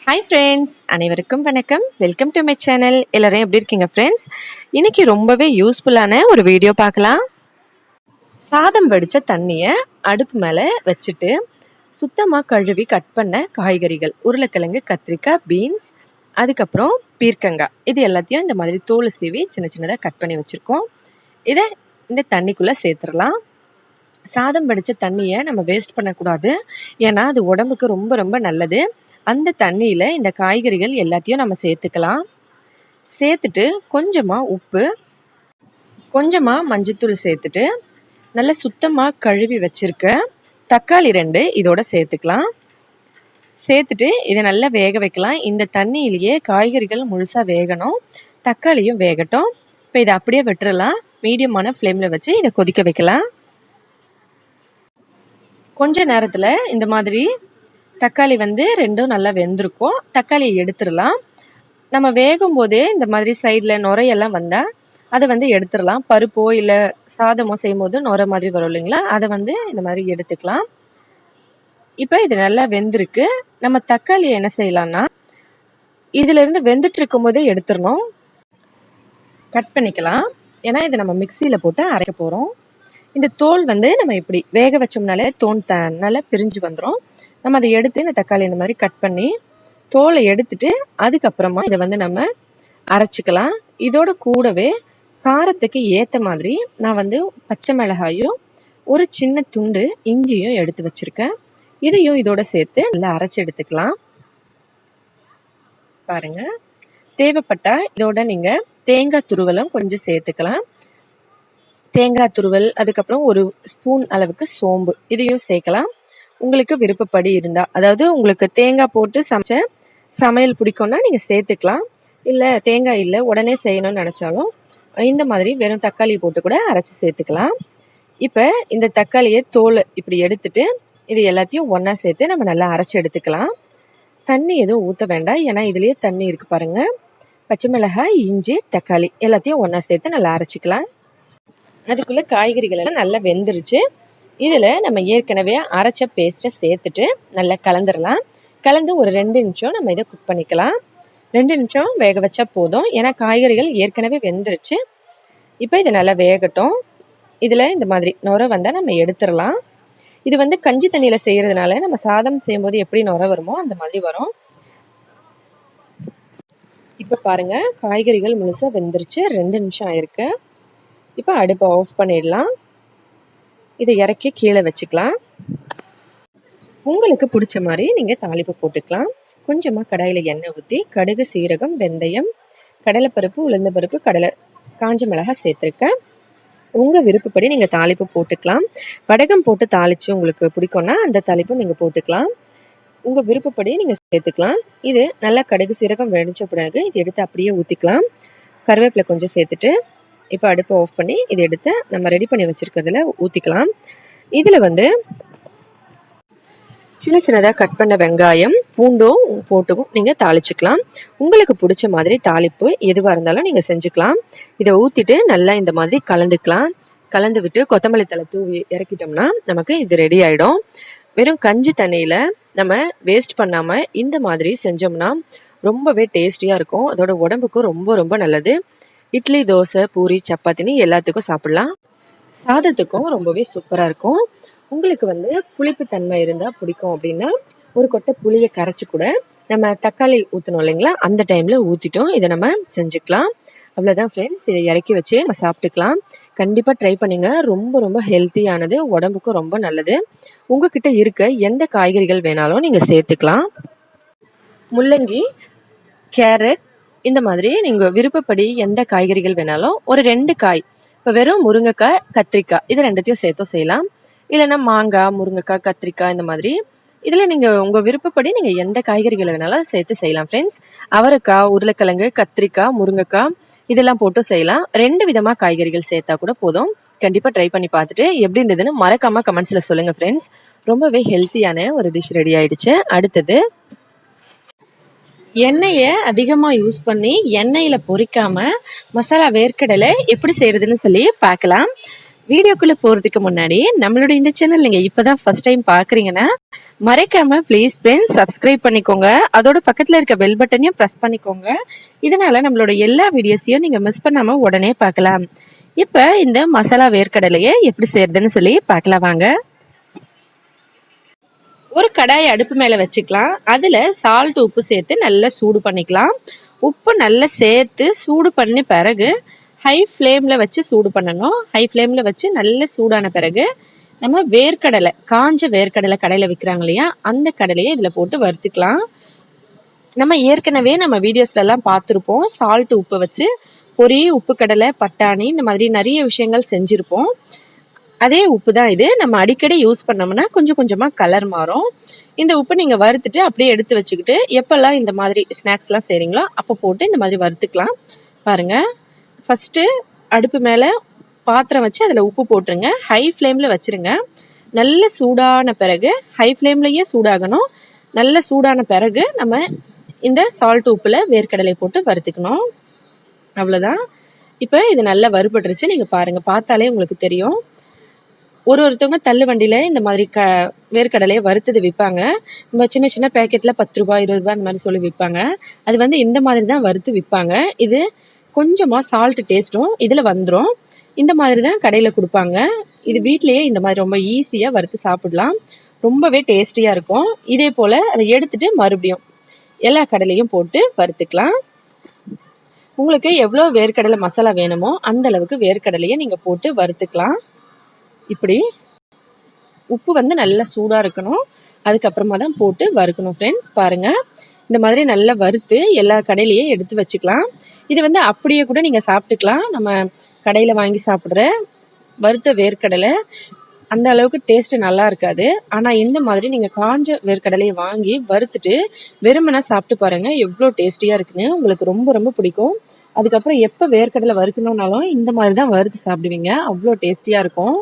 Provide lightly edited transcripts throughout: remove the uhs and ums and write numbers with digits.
Hi friends, அனைவருக்கும் வணக்கம். Welcome to my channel. எல்லாரும் எப்படி இருக்கீங்க ஃப்ரெண்ட்ஸ்? இன்னைக்கு ரொம்பவே யூஸ்ஃபுல்லான ஒரு வீடியோ பார்க்கலாம். சாதம் வடித்த தண்ணியை அடுப்பு மேலே வச்சுட்டு சுத்தமாக கழுவி கட் பண்ண காய்கறிகள், உருளைக்கிழங்கு, கத்திரிக்காய், பீன்ஸ், அதுக்கப்புறம் பீர்க்கங்காய், இது எல்லாத்தையும் இந்த மாதிரி தோல் சீவி சின்ன சின்னதாக கட் பண்ணி வச்சுருக்கோம். இதை இந்த தண்ணிக்குள்ளே சேர்த்துடலாம். சாதம் வடித்த தண்ணியை நம்ம வேஸ்ட் பண்ணக்கூடாது, ஏன்னா அது உடம்புக்கு ரொம்ப ரொம்ப நல்லது. அந்த தண்ணியில் இந்த காய்கறிகள் எல்லாத்தையும் நம்ம சேர்த்துக்கலாம். சேர்த்துட்டு கொஞ்சமாக உப்பு, கொஞ்சமாக மஞ்சத்தூள் சேர்த்துட்டு நல்லா சுத்தமாக கழுவி வச்சுருக்க தக்காளி 2 இதோட சேர்த்துக்கலாம். சேர்த்துட்டு இதை நல்லா வேக வைக்கலாம். இந்த தண்ணியிலேயே காய்கறிகள் முழுசாக வேகணும், தக்காளியும் வேகட்டும். இப்போ இதை அப்படியே விட்டுறலாம். மீடியமான ஃப்ளேமில் வச்சு இதை கொதிக்க வைக்கலாம். கொஞ்ச நேரத்தில் இந்த மாதிரி தக்காளி 2 நல்லா வெந்திருக்கும். தக்காளியை எடுத்துடலாம். நம்ம வேகும் போதே இந்த மாதிரி சைடில் நுரையெல்லாம் வந்தால் அதை எடுத்துடலாம். பருப்போ இல்லை சாதமோ செய்யும் போது நுரை மாதிரி வரும் இல்லைங்களா, அதை இந்த மாதிரி எடுத்துக்கலாம். இப்போ இது நல்லா வெந்திருக்கு. நம்ம தக்காளியை என்ன செய்யலாம்னா, இதிலிருந்து வெந்துட்டு இருக்கும் போதே எடுத்துடணும், கட் பண்ணிக்கலாம். ஏன்னா இதை நம்ம மிக்சியில் போட்டு அரைக்க போகிறோம். இந்த தோல் நம்ம இப்படி வேக வச்சோம்னாலே தோல் நல்லா பிரிஞ்சு வந்துடும். நம்ம அதை எடுத்து இந்த தக்காளி இந்த மாதிரி கட் பண்ணி தோலை எடுத்துட்டு அதுக்கப்புறமா இதை நம்ம அரைச்சிக்கலாம். இதோட கூடவே காரத்துக்கு ஏற்ற மாதிரி நான் பச்சை மிளகாயும் ஒரு சின்ன துண்டு இஞ்சியும் எடுத்து வச்சிருக்கேன். இதையும் இதோட சேர்த்து நல்லா அரைச்சி எடுத்துக்கலாம். பாருங்க, தேவைப்பட்டா இதோட நீங்க தேங்காய் துருவலும் கொஞ்சம் சேர்த்துக்கலாம். தேங்காய் துருவல், அதுக்கப்புறம் ஒரு ஸ்பூன் அளவுக்கு சோம்பு, இதையும் சேர்க்கலாம். உங்களுக்கு விருப்பப்படி இருந்தா, அதாவது உங்களுக்கு தேங்காய் போட்டு சமைச்ச சமையல் பிடிக்கும்னா நீங்க சேர்த்துக்கலாம். இல்லை தேங்காய் இல்லை உடனே செய்யணும்னு நினைச்சாலும் இந்த மாதிரி வெறும் தக்காளி போட்டு கூட அரைச்சி சேர்த்துக்கலாம். இப்போ இந்த தக்காளியை தோல் இப்படி எடுத்துட்டு இது எல்லாத்தையும் ஒன்றா சேர்த்து நம்ம நல்லா அரைச்சி எடுத்துக்கலாம். தண்ணி எதுவும் ஊற்ற வேண்டாம், ஏன்னா இதுலேயே தண்ணி இருக்கு பாருங்க. பச்சை மிளகாய், இஞ்சி, தக்காளி எல்லாத்தையும் ஒன்றா சேர்த்து நல்லா அரைச்சிக்கலாம். அதுக்குள்ள காய்கறிகள் எல்லாம் நல்லா வெந்துருச்சு. இதில் நம்ம ஏற்கனவே அரைச்ச பேஸ்ட்டை சேர்த்துட்டு நல்லா கலந்துடலாம். கலந்து ஒரு 2 நிமிஷம் நம்ம இதை குக் பண்ணிக்கலாம். 2 நிமிஷம் வேக வச்சா போதும், ஏன்னா காய்கறிகள் ஏற்கனவே வெந்துருச்சு. இப்போ இது நல்லா வேகட்டும். இதில் இந்த மாதிரி நுரை வந்தால் நம்ம எடுத்துடலாம். இது கஞ்சி தண்ணியில் செய்கிறதுனால நம்ம சாதம் செய்யும்போது எப்படி நுரை வருமோ அந்த மாதிரி வரும். இப்போ பாருங்கள், காய்கறிகள் முழுசாக வெந்துருச்சு. 2 நிமிஷம் ஆயிருக்கு. இப்போ அடுப்பை ஆஃப் பண்ணிடலாம். இதை இறக்கி கீழே வச்சுக்கலாம். உங்களுக்கு பிடிச்ச மாதிரி நீங்கள் தாளிப்பு போட்டுக்கலாம். கொஞ்சமாக கடாயில் எண்ணெய் ஊற்றி கடுகு, சீரகம், வெந்தயம், கடலைப்பருப்பு, உளுந்தம்பருப்பு, காஞ்ச மிளகாய் சேர்த்துருக்கேன். உங்கள் விருப்பப்படி நீங்கள் தாளிப்பு போட்டுக்கலாம். வடகம் போட்டு தாளித்து உங்களுக்கு பிடிக்கும்னா அந்த தாளிப்பும் நீங்கள் போட்டுக்கலாம். உங்கள் விருப்பப்படி நீங்கள் சேர்த்துக்கலாம். இது நல்லா கடுகு சீரகம் வெடிச்ச பிறகு இது எடுத்து அப்படியே ஊற்றிக்கலாம். கருவேப்பிலை கொஞ்சம் சேர்த்துட்டு இப்போ அடுப்பை ஆஃப் பண்ணி இதை எடுத்து நம்ம ரெடி பண்ணி வச்சுருக்கிறதுல ஊற்றிக்கலாம். இதில் சின்ன சின்னதாக கட் பண்ண வெங்காயம், பூண்டும் போட்டும் நீங்கள் தாளிச்சுக்கலாம். உங்களுக்கு பிடிச்ச மாதிரி தாளிப்பு எதுவாக இருந்தாலும் நீங்கள் செஞ்சுக்கலாம். இதை ஊற்றிட்டு நல்லா இந்த மாதிரி கலந்துக்கலாம். கலந்து விட்டு கொத்தமல்லி தழை தூவி இறக்கிட்டோம்னா நமக்கு இது ரெடி ஆகிடும். வெறும் கஞ்சி தண்ணியில் நம்ம வேஸ்ட் பண்ணாமல் இந்த மாதிரி செஞ்சோம்னா ரொம்பவே டேஸ்டியாக இருக்கும். அதோட உடம்புக்கும் ரொம்ப ரொம்ப நல்லது. இட்லி, தோசை, பூரி, சப்பாத்தின்னு எல்லாத்துக்கும் சாப்பிடலாம். சாதத்துக்கும் ரொம்பவே சூப்பராக இருக்கும். உங்களுக்கு புளிப்பு தன்மை இருந்தால் பிடிக்கும் அப்படின்னா ஒரு கொட்டை புளியை கரைச்சி கூட நம்ம தக்காளி ஊற்றணும் இல்லைங்களா, அந்த டைமில் ஊற்றிட்டோம் இதை நம்ம செஞ்சுக்கலாம். அவ்வளோதான் ஃப்ரெண்ட்ஸ், இதை இறக்கி வச்சு நம்ம சாப்பிட்டுக்கலாம். கண்டிப்பாக ட்ரை பண்ணுங்க. ரொம்ப ரொம்ப ஹெல்த்தியானது, உடம்புக்கும் ரொம்ப நல்லது. உங்ககிட்ட இருக்க எந்த காய்கறிகள் வேணாலும் நீங்கள் சேர்த்துக்கலாம். முள்ளங்கி, கேரட், இந்த மாதிரி நீங்கள் விருப்பப்படி எந்த காய்கறிகள் வேணாலும் ஒரு 2 காய், இப்போ வெறும் முருங்கைக்காய், கத்திரிக்காய், இது 2த்தையும் சேர்த்தும் செய்யலாம். இல்லைன்னா மாங்காய், முருங்கைக்காய், கத்திரிக்காய், இந்த மாதிரி இதில் நீங்கள் உங்கள் விருப்பப்படி நீங்கள் எந்த காய்கறிகளை வேணாலும் சேர்த்து செய்யலாம் ஃப்ரெண்ட்ஸ். அவரைக்காய், உருளைக்கிழங்கு, கத்திரிக்காய், முருங்கைக்காய் இதெல்லாம் போட்டு செய்யலாம். 2 விதமாக காய்கறிகள் சேர்த்தா கூட போதும். கண்டிப்பாக ட்ரை பண்ணி பார்த்துட்டு எப்படி இருந்ததுன்னு மறக்காமல் கமெண்ட்ஸில் சொல்லுங்கள் ஃப்ரெண்ட்ஸ். ரொம்பவே ஹெல்த்தியான ஒரு டிஷ் ரெடி ஆயிடுச்சு. அடுத்தது எண்ணெயை அதிகமாக யூஸ் பண்ணி எண்ணெயில் பொரிக்காமல் மசாலா வேர்க்கடலை எப்படி செய்கிறதுன்னு சொல்லி பார்க்கலாம். வீடியோக்குள்ள போறதுக்கு முன்னாடி நம்மளோட இந்த சேனல் நீங்க இப்பதான் ஃபர்ஸ்ட் டைம் பாக்குறீங்கன்னா மறக்காம ப்ளீஸ் ஃப்ரெண்ட்ஸ் சப்ஸ்கிரைப் பண்ணிக்கோங்க. அதோட பக்கத்துல இருக்க பெல் பட்டனையும் பிரஸ் பண்ணிக்கோங்க. இதனால நம்மளோட எல்லா வீடியோஸையும் நீங்க மிஸ் பண்ணாம உடனே பார்க்கலாம். இப்ப இந்த மசாலா வேர்க்கடலையை எப்படி செய்யறதுன்னு சொல்லி பார்க்கலாம் வாங்க. ஒரு கடாயை அடுப்பு மேல வச்சுக்கலாம். அதுல சால்ட் உப்பு சேர்த்து நல்லா சூடு பண்ணிக்கலாம். உப்பு நல்லா சேர்த்து சூடு பண்ணி பிறகு ஹை ஃப்ளேமில் வச்சு சூடு பண்ணணும். ஹை ஃப்ளேமில் வச்சு நல்ல சூடான பிறகு நம்ம வேர்க்கடலை, காஞ்ச வேர்க்கடலை கடையில் விற்கிறாங்க இல்லையா, அந்த கடலையை இதில் போட்டு வறுத்துக்கலாம். நம்ம ஏற்கனவே நம்ம வீடியோஸ்லாம் பார்த்துருப்போம். சால்ட் உப்பை வச்சு பொரி, உப்பு கடலை, பட்டாணி இந்த மாதிரி நிறைய விஷயங்கள் செஞ்சுருப்போம். அதே உப்பு தான் இது. நம்ம அடிக்கடி யூஸ் பண்ணோம்னா கொஞ்சம் கொஞ்சமாக கலர் மாறும். இந்த உப்பு நீங்கள் வறுத்துட்டு அப்படியே எடுத்து வச்சுக்கிட்டு எப்போல்லாம் இந்த மாதிரி ஸ்நாக்ஸ்லாம் செய்கிறீங்களோ அப்போ போட்டு இந்த மாதிரி வறுத்துக்கலாம். பாருங்கள், ஃபஸ்ட்டு அடுப்பு மேலே பாத்திரம் வச்சு அதில் உப்பு போட்டுருங்க. ஹை ஃப்ளேமில் வச்சுருங்க. நல்ல சூடான பிறகு, ஹை ஃப்ளேம்லேயே சூடாகணும். நல்ல சூடான பிறகு நம்ம இந்த சால்ட் உப்பில் வேர்க்கடலை போட்டு வறுத்துக்கணும். அவ்வளோதான். இப்போ இது நல்லா வறுபட்டுருச்சு. நீங்கள் பாருங்கள், பார்த்தாலே உங்களுக்கு தெரியும். ஒருத்தவங்க தள்ளு வண்டியில் இந்த மாதிரி வேர்க்கடலையை வறுத்தது விற்பாங்க. நம்ம சின்ன சின்ன பேக்கெட்டில் 10 ரூபாய் 20 ரூபாய் அந்த மாதிரி சொல்லி விற்பாங்க. அது வந்து இந்த மாதிரி தான் வறுத்து விற்பாங்க. இது கொஞ்சமாக சால்ட் டேஸ்ட்டும் இதில் வந்துடும். இந்த மாதிரி தான் கடையில் கொடுப்பாங்க. இது வீட்லேயே இந்த மாதிரி ரொம்ப ஈஸியாக வறுத்து சாப்பிடலாம். ரொம்பவே டேஸ்டியாக இருக்கும். இதே போல் அதை எடுத்துட்டு மறுபடியும் எல்லா கடலையும் போட்டு வறுத்துக்கலாம். உங்களுக்கு எவ்வளோ வேர்க்கடலை மசாலா வேணுமோ அந்த அளவுக்கு வேர்க்கடலையை நீங்கள் போட்டு வறுத்துக்கலாம். இப்படி உப்பு வந்து நல்லா சூடாக இருக்கணும். அதுக்கப்புறமா தான் போட்டு வறுக்கணும். ஃப்ரெண்ட்ஸ் பாருங்கள், இந்த மாதிரி நல்லா வறுத்து எல்லா கடையிலையும் எடுத்து வச்சுக்கலாம். இது வந்து அப்படியே கூட நீங்கள் சாப்பிட்டுக்கலாம். நம்ம கடையில் வாங்கி சாப்பிட்ற வறுத்த வேர்க்கடலை அந்த அளவுக்கு டேஸ்ட்டு நல்லா இருக்காது. ஆனால் இந்த மாதிரி நீங்கள் காஞ்ச வேர்க்கடலையை வாங்கி வறுத்துட்டு வெறுமனா சாப்பிட்டு பாருங்கள், எவ்வளோ டேஸ்டியாக இருக்குன்னு. உங்களுக்கு ரொம்ப ரொம்ப பிடிக்கும். அதுக்கப்புறம் எப்போ வேர்க்கடலை வறுக்கணுன்னாலும் இந்த மாதிரி தான் வறுத்து சாப்பிடுவீங்க. அவ்வளோ டேஸ்டியாக இருக்கும்.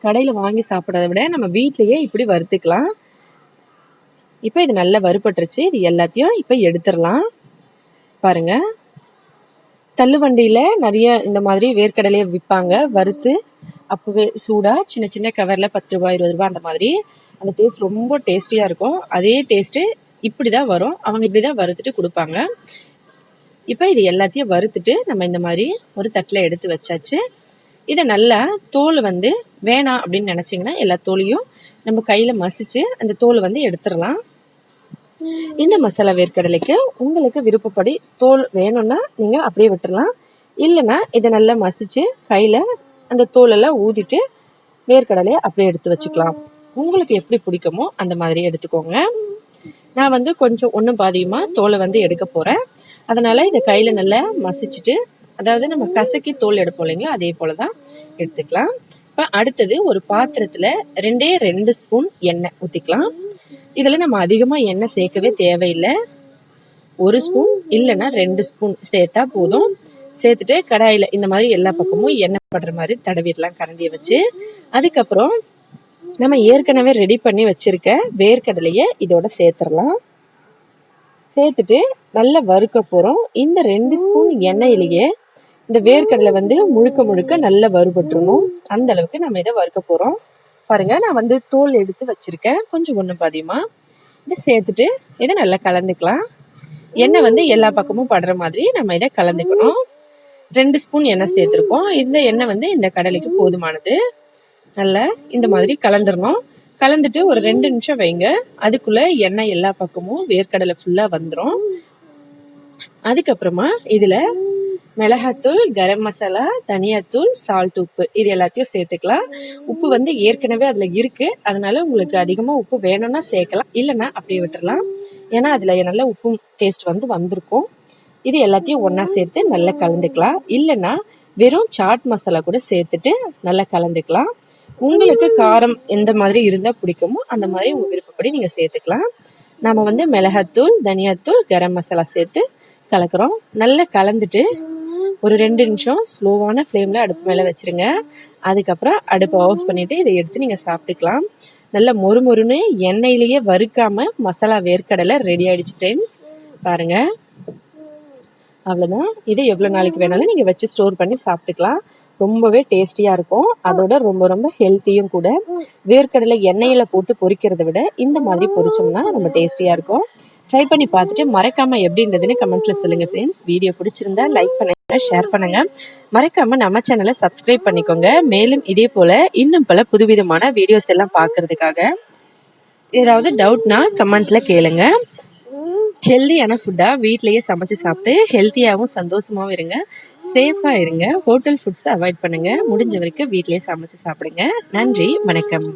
கடையில் வாங்கி சாப்பிட்றத விட நம்ம வீட்லேயே இப்படி வறுத்துக்கலாம். இப்போ இது நல்லா வறுபட்டுருச்சு. இது எல்லாத்தையும் இப்போ எடுத்துடலாம். பாருங்கள், தள்ளுவண்டியில் நிறைய இந்த மாதிரி வேர்க்கடலையை விற்பாங்க வறுத்து. அப்போவே சூடாக சின்ன சின்ன கவரில் 10 ரூபாய் 20 ரூபாய் அந்த மாதிரி. அந்த டேஸ்ட் ரொம்ப டேஸ்டியாக இருக்கும். அதே டேஸ்ட்டு இப்படி தான் வரும். அவங்க இப்படி தான் வறுத்துட்டு கொடுப்பாங்க. இப்போ இது எல்லாத்தையும் வறுத்துட்டு நம்ம இந்த மாதிரி ஒரு தட்டில் எடுத்து வச்சாச்சு. இதை நல்லா தோல் வந்து வேணாம் அப்படின்னு நினச்சிங்கன்னா எல்லா தோலையும் நம்ம கையில் மசிச்சு அந்த தோல் வந்து எடுத்துடலாம். இந்த மசாலா வேர்க்கடலைக்கு உங்களுக்கு விருப்பப்படி தோல் வேணும்னா நீங்கள் அப்படியே விட்டுடலாம். இல்லைன்னா இதை நல்லா மசிச்சு கையில் அந்த தோலெல்லாம் ஊதிட்டு வேர்க்கடலையை அப்படியே எடுத்து வச்சுக்கலாம். உங்களுக்கு எப்படி பிடிக்குமோ அந்த மாதிரி எடுத்துக்கோங்க. நான் வந்து கொஞ்சம் ஒன்றும் பாதியமாக தோலை வந்து எடுக்க போகிறேன். அதனால் இதை கையில் நல்லா மசிச்சுட்டு, அதாவது நம்ம கசக்கி தோல் எடுப்போம் இல்லைங்களா, அதே போல் தான் எடுத்துக்கலாம். இப்போ அடுத்தது ஒரு பாத்திரத்தில் 2 ஸ்பூன் எண்ணெய் ஊற்றிக்கலாம். இதில் நம்ம அதிகமாக எண்ணெய் சேர்க்கவே தேவையில்லை. 1 ஸ்பூன் இல்லைன்னா 2 ஸ்பூன் சேர்த்தா போதும். சேர்த்துட்டு கடாயில் இந்த மாதிரி எல்லா பக்கமும் எண்ணெய் படுற மாதிரி தடவிடலாம் கரண்டியை வச்சு. அதுக்கப்புறம் நம்ம ஏற்கனவே ரெடி பண்ணி வச்சுருக்க வேர்க்கடலையை இதோட சேர்த்துடலாம். சேர்த்துட்டு நல்லா வறுக்க போகிறோம். இந்த 2 ஸ்பூன் எண்ணெயிலேயே இந்த வேர்க்கடலை வந்து முழுக்க முழுக்க நல்லா வறுபட்டுறணும். அந்த அளவுக்கு நம்ம இதை வறுக்க போகிறோம். பாருங்கள், நான் வந்து தோல் எடுத்து வச்சுருக்கேன். கொஞ்சம் ஒன்றும் பாதியமாக இதை சேர்த்துட்டு இதை நல்லா கலந்துக்கலாம். எண்ணெய் வந்து எல்லா பக்கமும் படுற மாதிரி நம்ம இதை கலந்துக்கணும். 2 ஸ்பூன் எண்ணெய் சேர்த்துருக்கோம். இந்த எண்ணெய் வந்து இந்த கடலைக்கு போதுமானது. நல்லா இந்த மாதிரி கலந்துடணும். கலந்துட்டு ஒரு 2 நிமிஷம் வைங்க. அதுக்குள்ளே எண்ணெய் எல்லா பக்கமும் வேர்க்கடலை ஃபுல்லாக வந்துடும். அதுக்கப்புறமா இதில் மிளகாத்தூள், கரம் மசாலா, தனியாத்தூள், சால்ட் உப்பு இது எல்லாத்தையும் சேர்த்துக்கலாம். உப்பு வந்து ஏற்கனவே அதில் இருக்குது. அதனால உங்களுக்கு அதிகமாக உப்பு வேணும்னா சேர்க்கலாம், இல்லைன்னா அப்படியே விட்டுடலாம். ஏன்னா அதில் நல்ல உப்பு டேஸ்ட் வந்து வந்திருக்கும். இது எல்லாத்தையும் ஒன்றா சேர்த்து நல்லா கலந்துக்கலாம். இல்லைன்னா வெறும் சாட் மசாலா கூட சேர்த்துட்டு நல்லா கலந்துக்கலாம். உங்களுக்கு காரம் எந்த மாதிரி இருந்தால் பிடிக்குமோ அந்த மாதிரி உங்கள் விருப்பப்படி நீங்கள் சேர்த்துக்கலாம். நம்ம வந்து மிளகாத்தூள், தனியாத்தூள், கரம் மசாலா சேர்த்து கலக்கிறோம். நல்லா கலந்துட்டு ஒரு 2 நிமிஷம் ஸ்லோவான ஃப்ளேமில் அடுப்பு மேலே வச்சுருங்க. அதுக்கப்புறம் அடுப்பை ஆஃப் பண்ணிவிட்டு இதை எடுத்து நீங்கள் சாப்பிட்டுக்கலாம். நல்லா மொறுமொறுன்னு எண்ணெயிலேயே வறுக்காமல் மசாலா வேர்க்கடலை ரெடி ஆகிடுச்சு ஃப்ரெண்ட்ஸ். பாருங்கள், அவ்வளோதான். இது எவ்வளோ நாளைக்கு வேணாலும் நீங்கள் வச்சு ஸ்டோர் பண்ணி சாப்பிட்டுக்கலாம். ரொம்பவே டேஸ்டியாக இருக்கும். அதோட ரொம்ப ரொம்ப ஹெல்த்தியும் கூட. வேர்க்கடலை எண்ணெயில் போட்டு பொரிக்கிறத விட இந்த மாதிரி பொரிச்சோம்னா ரொம்ப டேஸ்டியாக இருக்கும். ட்ரை பண்ணி பார்த்துட்டு மறக்காம எப்படி இருந்ததுன்னு கமெண்ட்ல சொல்லுங்க ஃப்ரெண்ட்ஸ். வீடியோ பிடிச்சிருந்தா லைக் பண்ணுங்க, ஷேர் பண்ணுங்க. மறக்காம நம்ம சேனலை சப்ஸ்கிரைப் பண்ணிக்கோங்க. மேலும் இதே போல இன்னும் பல புதுவிதமான வீடியோஸ் எல்லாம் பார்க்கறதுக்காக ஏதாவது டவுட்னா கமெண்ட்ல கேளுங்க. ஹெல்தியான ஃபுட்டாக வீட்லேயே சமைச்சு சாப்பிட்டு ஹெல்த்தியாகவும் சந்தோஷமாகவும் இருங்க. சேஃபாக இருங்க. ஹோட்டல் ஃபுட்ஸை அவாய்ட் பண்ணுங்கள். முடிஞ்ச வரைக்கும் வீட்லேயே சமைச்சு சாப்பிடுங்க. நன்றி, வணக்கம்.